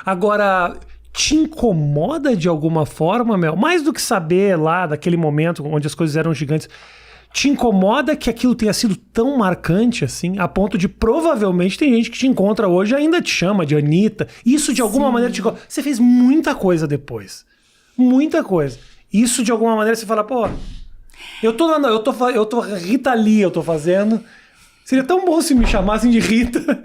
Agora, te incomoda de alguma forma, Mel? Mais do que saber lá daquele momento onde as coisas eram gigantes, te incomoda que aquilo tenha sido tão marcante assim, a ponto de provavelmente tem gente que te encontra hoje e ainda te chama de Anitta. Isso de alguma maneira te incomoda. Você fez muita coisa depois. Muita coisa. Isso de alguma maneira você fala, pô, eu tô Rita Lee, eu tô fazendo. Seria tão bom se me chamassem de Rita,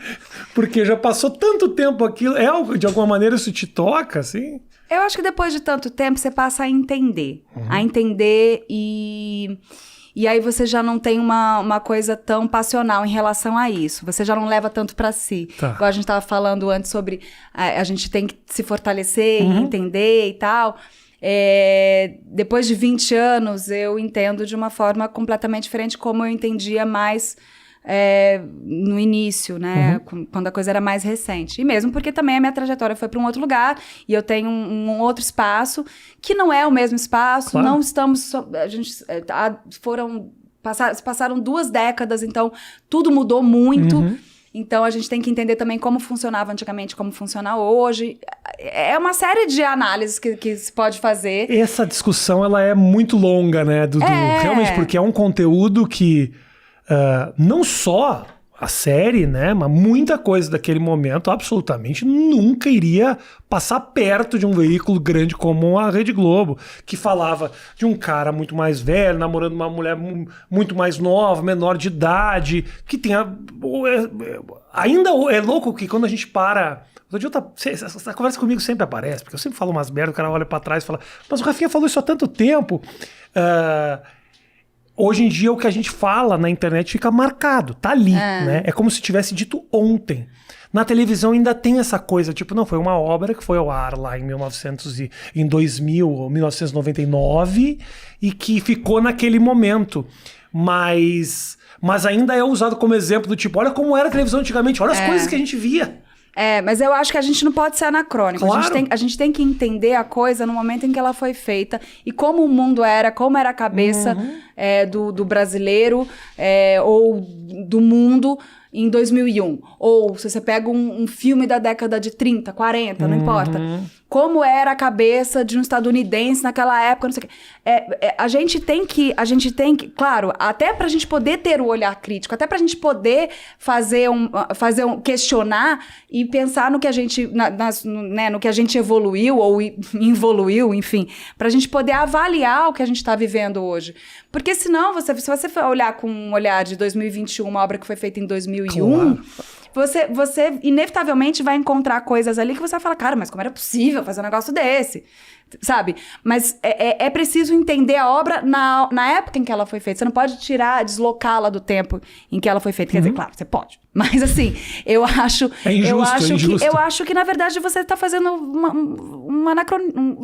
porque já passou tanto tempo aquilo. De alguma maneira isso te toca, assim? Eu acho que depois de tanto tempo você passa a entender. A entender e aí você já não tem uma coisa tão passional em relação a isso. Você já não leva tanto pra si. Tá. Igual a gente tava falando antes sobre a gente tem que se fortalecer e entender e tal. Depois de 20 anos, eu entendo de uma forma completamente diferente como eu entendia mais no início, né? Quando a coisa era mais recente. E mesmo porque também a minha trajetória foi para um outro lugar e eu tenho um outro espaço que não é o mesmo espaço. Claro. Não estamos... passaram 2 décadas, então tudo mudou muito. Então, a gente tem que entender também como funcionava antigamente, como funciona hoje. É uma série de análises que se pode fazer. Essa discussão, ela é muito longa, né? Realmente, porque é um conteúdo que não só a série, né? Mas muita coisa daquele momento absolutamente nunca iria passar perto de um veículo grande como a Rede Globo, que falava de um cara muito mais velho, namorando uma mulher muito mais nova, menor de idade, que tinha... Ainda é louco que quando a gente para... Essa conversa comigo sempre aparece, porque eu sempre falo umas merdas, o cara olha pra trás e fala, mas o Rafinha falou isso há tanto tempo... Hoje em dia, o que a gente fala na internet fica marcado, tá ali, né? É como se tivesse dito ontem. Na televisão ainda tem essa coisa, tipo, não, foi uma obra que foi ao ar lá em 2000 ou 1999 e que ficou naquele momento. Mas ainda é usado como exemplo do tipo, olha como era a televisão antigamente, olha as coisas que a gente via. Mas eu acho que a gente não pode ser anacrônico. Claro. A gente tem que entender a coisa no momento em que ela foi feita e como o mundo era, como era a cabeça do brasileiro ou do mundo em 2001. Ou se você pega um filme da década de 30, 40, não importa. Como era a cabeça de um estadunidense naquela época, não sei o quê. A gente tem que, claro, até pra gente poder ter o olhar crítico, até pra gente poder questionar e pensar no que a gente, no que a gente evoluiu ou involuiu, enfim, pra gente poder avaliar o que a gente tá vivendo hoje. Porque senão, se você for olhar com um olhar de 2021, uma obra que foi feita em 2001... Claro. Você inevitavelmente vai encontrar coisas ali que você vai falar, cara, mas como era possível fazer um negócio desse? Sabe? Mas é preciso entender a obra na época em que ela foi feita. Você não pode deslocá-la do tempo em que ela foi feita. Quer dizer, claro, você pode. Mas assim, eu acho... Eu acho que, na verdade, você está fazendo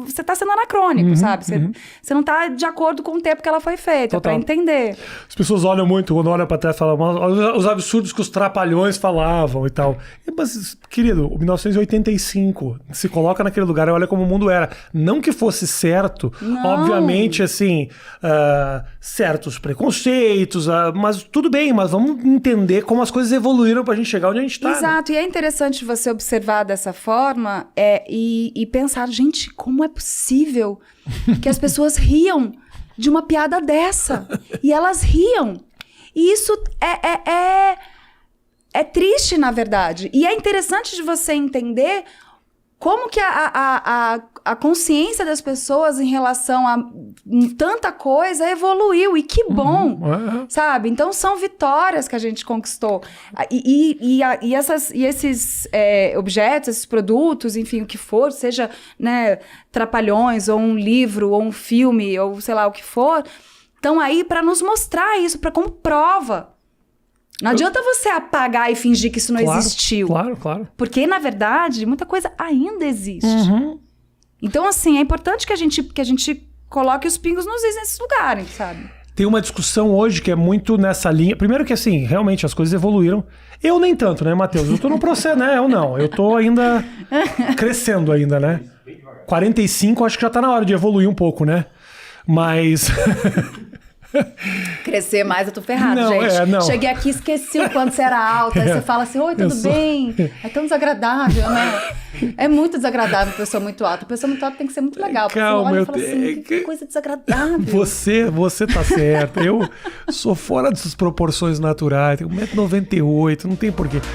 você está sendo anacrônico, sabe? Você não está de acordo com o tempo que ela foi feita, para entender. As pessoas olham muito, quando olham para trás, falam os absurdos que os trapalhões falavam e tal. Mas, querido, o 1985 se coloca naquele lugar e olha como o mundo era. Não que fosse certo, obviamente, assim, certos preconceitos, mas tudo bem, mas vamos entender como as coisas evoluíram pra gente chegar onde a gente tá. Exato, né? E é interessante você observar dessa forma e pensar, gente, como é possível que as pessoas riam de uma piada dessa? E elas riam. E isso é triste, na verdade. E é interessante de você entender como que a consciência das pessoas em relação a tanta coisa evoluiu. E que bom, sabe? Então, são vitórias que a gente conquistou. E esses objetos, esses produtos, enfim, o que for, seja, né, Trapalhões, ou um livro, ou um filme, ou sei lá o que for, estão aí para nos mostrar isso, como prova. Não adianta você apagar e fingir que isso não existiu. Claro. Porque, na verdade, muita coisa ainda existe. Então, assim, é importante que a gente coloque os pingos nos is nesses lugares, sabe? Tem uma discussão hoje que é muito nessa linha. Primeiro que, assim, realmente as coisas evoluíram. Eu nem tanto, né, Matheus? Eu tô no processo, né? Eu não. Eu tô ainda crescendo ainda, né? 45, acho que já tá na hora de evoluir um pouco, né? Mas... Crescer mais, eu tô ferrado, Não, gente. não. Cheguei aqui, esqueci o quanto você era alta. Aí você fala assim, oi, tudo bem? É tão desagradável, né? É muito desagradável pessoa muito alta. Pessoa muito alta tem que ser muito legal. Porque Calma, você olha eu e fala assim, que coisa desagradável. Você tá certo. Eu sou fora dessas proporções naturais. Tenho 1,98 m, não tem porquê.